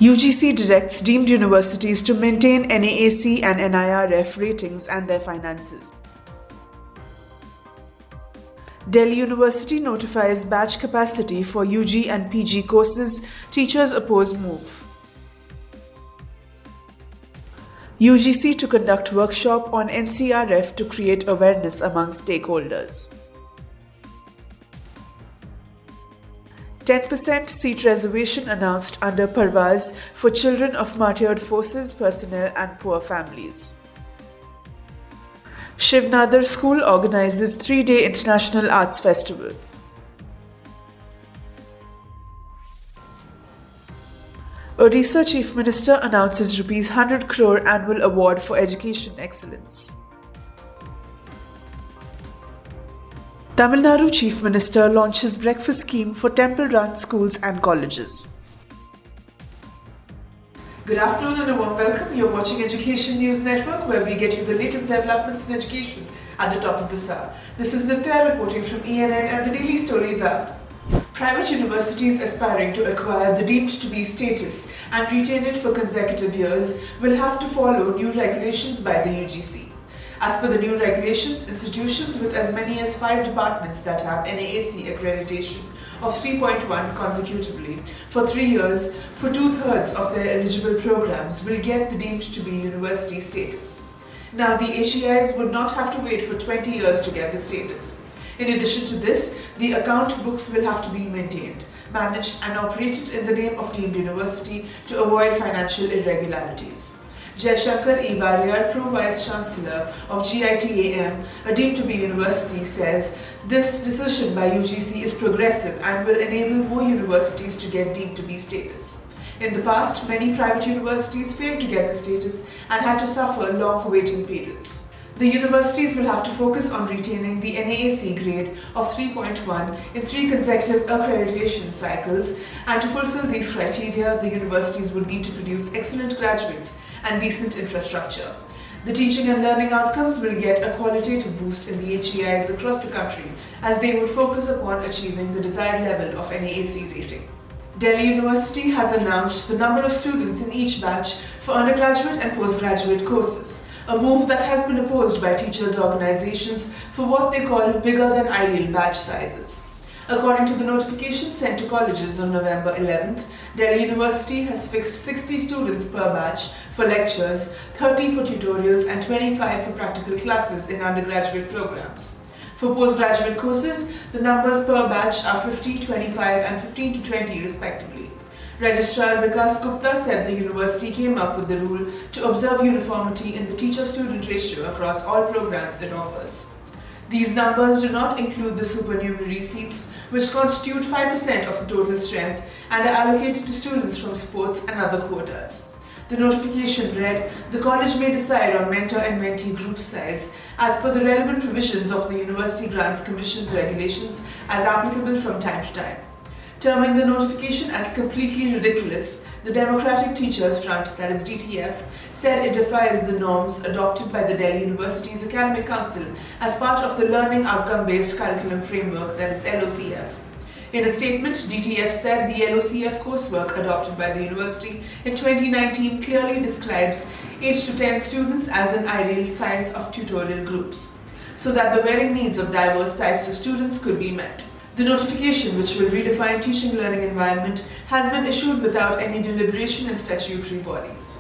UGC directs deemed universities to maintain NAAC and NIRF ratings and their finances. Delhi University notifies batch capacity for UG and PG courses, teachers oppose move. UGC to conduct workshop on NCrF to create awareness among stakeholders. 10% seat reservation announced under Parvaz for children of martyred forces personnel and poor families. Shiv Nadar School organizes 3-day International Arts Festival. Odisha Chief Minister announces ₹100 crore annual award for education excellence. Tamil Nadu Chief Minister launches breakfast scheme for temple-run schools and colleges. Good afternoon and a warm welcome. You're watching Education News Network, where we get you the latest developments in education at the top of this hour. This is Nitya reporting from ENN, and the daily stories are: private universities aspiring to acquire the deemed to be status and retain it for consecutive years will have to follow new regulations by the UGC. As per the new regulations, institutions with as many as 5 departments that have NAAC accreditation of 3.1 consecutively for 3 years for 2/3 of their eligible programs will get the deemed to be university status. Now, the HEIs would not have to wait for 20 years to get the status. In addition to this, the account books will have to be maintained, managed and operated in the name of deemed university to avoid financial irregularities. Jaishankar E. Variyar, Pro Vice Chancellor of GITAM, a deemed to be university, says this decision by UGC is progressive and will enable more universities to get deemed to be status. In the past, many private universities failed to get the status and had to suffer long waiting periods. The universities will have to focus on retaining the NAAC grade of 3.1 in 3 consecutive accreditation cycles, and to fulfill these criteria, the universities will need to produce excellent graduates and decent infrastructure. The teaching and learning outcomes will get a qualitative boost in the HEIs across the country, as they will focus upon achieving the desired level of NAAC rating. Delhi University has announced the number of students in each batch for undergraduate and postgraduate courses, a move that has been opposed by teachers' organizations for what they call bigger than ideal batch sizes. According to the notification sent to colleges on November 11th, Delhi University has fixed 60 students per batch for lectures, 30 for tutorials and 25 for practical classes in undergraduate programs. For postgraduate courses, the numbers per batch are 50, 25 and 15 to 20 respectively. Registrar Vikas Gupta said the university came up with the rule to observe uniformity in the teacher-student ratio across all programs it offers. These numbers do not include the supernumerary seats, which constitute 5% of the total strength and are allocated to students from sports and other quotas. The notification read, the college may decide on mentor and mentee group size as per the relevant provisions of the University Grants Commission's regulations as applicable from time to time. Terming the notification as completely ridiculous, the Democratic Teachers Front, that is DTF, said it defies the norms adopted by the Delhi University's Academic Council as part of the Learning Outcome-Based Curriculum Framework, that is LOCF. In a statement, DTF said the LOCF coursework adopted by the university in 2019 clearly describes 8 to 10 students as an ideal size of tutorial groups, so that the varying needs of diverse types of students could be met. The notification, which will redefine teaching learning environment, has been issued without any deliberation in statutory bodies.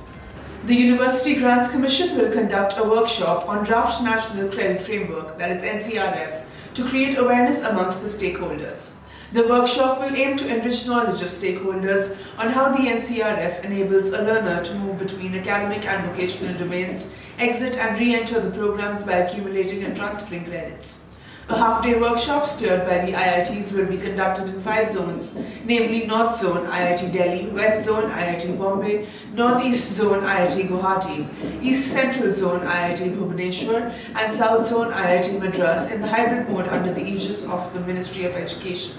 The University Grants Commission will conduct a workshop on Draft National Credit Framework, that is NCrF, to create awareness amongst the stakeholders. The workshop will aim to enrich knowledge of stakeholders on how the NCrF enables a learner to move between academic and vocational domains, exit and re-enter the programs by accumulating and transferring credits. A half-day workshop steered by the IITs will be conducted in 5 zones, namely North Zone IIT Delhi, West Zone IIT Bombay, Northeast Zone IIT Guwahati, East Central Zone IIT Bhubaneswar, and South Zone IIT Madras in the hybrid mode under the aegis of the Ministry of Education.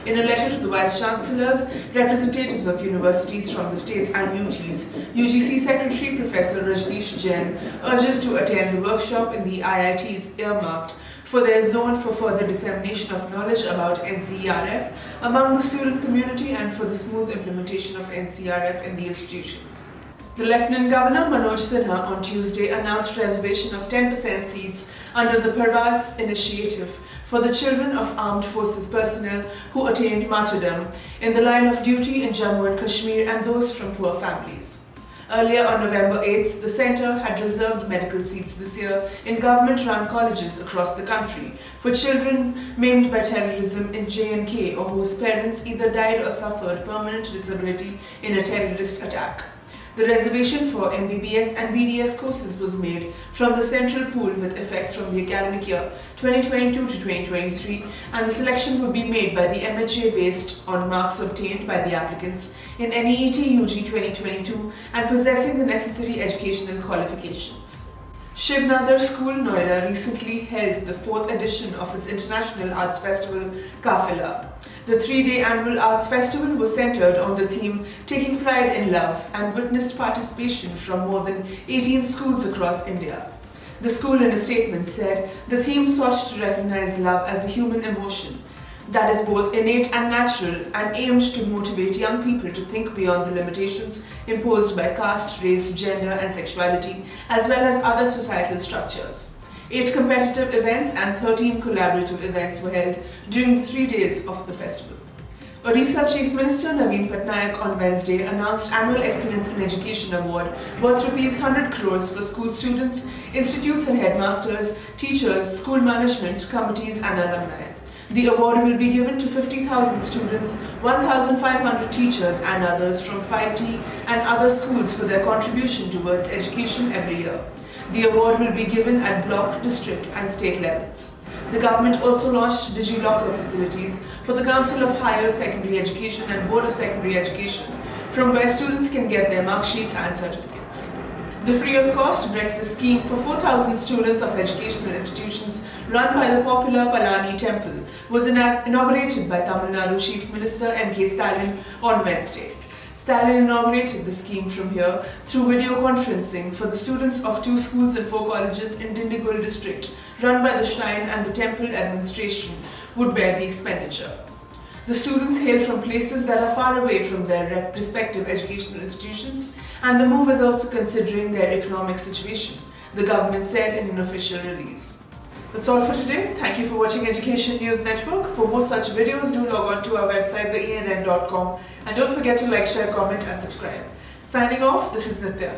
In a letter to the Vice Chancellors, representatives of universities from the states and UTs, UGC Secretary Professor Rajneesh Jain urges to attend the workshop in the IITs earmarked for their zone for further dissemination of knowledge about NCrF among the student community and for the smooth implementation of NCrF in the institutions. The Lieutenant Governor Manoj Sinha on Tuesday announced reservation of 10% seats under the Parvaz initiative for the children of armed forces personnel who attained martyrdom in the line of duty in Jammu and Kashmir and those from poor families. Earlier on November 8th, the centre had reserved medical seats this year in government-run colleges across the country for children maimed by terrorism in J&K or whose parents either died or suffered permanent disability in a terrorist attack. The reservation for MBBS and BDS courses was made from the central pool with effect from the academic year 2022 to 2023, and the selection would be made by the MHA based on marks obtained by the applicants in NEET UG 2022 and possessing the necessary educational qualifications. Shiv Nadar School, Noida recently held the 4th edition of its International Arts Festival, Kafila. The 3-day annual arts festival was centered on the theme Taking Pride in Love and witnessed participation from more than 18 schools across India. The school in a statement said the theme sought to recognize love as a human emotion that is both innate and natural and aimed to motivate young people to think beyond the limitations imposed by caste, race, gender and sexuality as well as other societal structures. 8 competitive events and 13 collaborative events were held during the 3 days of the festival. Odisha Chief Minister Naveen Patnaik on Wednesday announced Annual Excellence in Education Award worth ₹100 crores for school students, institutes and headmasters, teachers, school management, committees and alumni. The award will be given to 50,000 students, 1,500 teachers and others from 5T and other schools for their contribution towards education every year. The award will be given at block, district and state levels. The government also launched DigiLocker facilities for the Council of Higher Secondary Education and Board of Secondary Education, from where students can get their mark sheets and certificates. The free-of-cost breakfast scheme for 4,000 students of educational institutions run by the popular Palani Temple was inaugurated by Tamil Nadu Chief Minister M.K. Stalin on Wednesday. Stalin inaugurated the scheme from here through video conferencing for the students of 2 schools and 4 colleges in Dindigul district run by the shrine, and the temple administration would bear the expenditure. The students hail from places that are far away from their respective educational institutions, and the move is also considering their economic situation, the government said in an official release. That's all for today. Thank you for watching Education News Network. For more such videos, do log on to our website, theENN.com, and don't forget to like, share, comment and subscribe. Signing off, this is Nitya.